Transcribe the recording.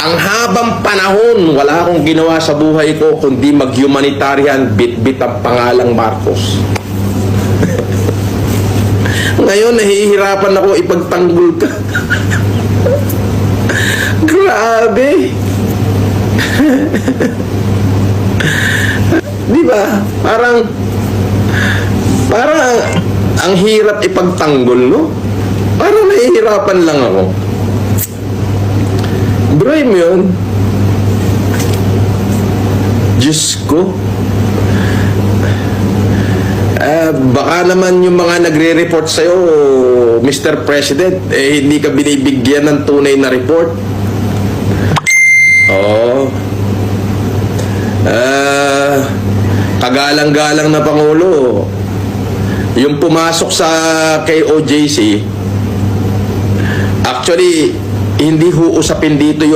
Ang habang panahon, wala akong ginawa sa buhay ko kundi mag-humanitarian, bit-bit ang pangalang Marcos. Ngayon, nahihirapan ako ipagtanggol ka. Grabe. Di ba? Parang ang hirap ipagtanggol, no? Parang nahihirapan lang ako. Bro, yun. Diyos ko. Baka naman yung mga nagre-report sa'yo, Mr. President, hindi ka binibigyan ng tunay na report. Oo. Kagalang-galang na Pangulo. Yung pumasok sa KOJC, actually, hindi ho usapin dito yung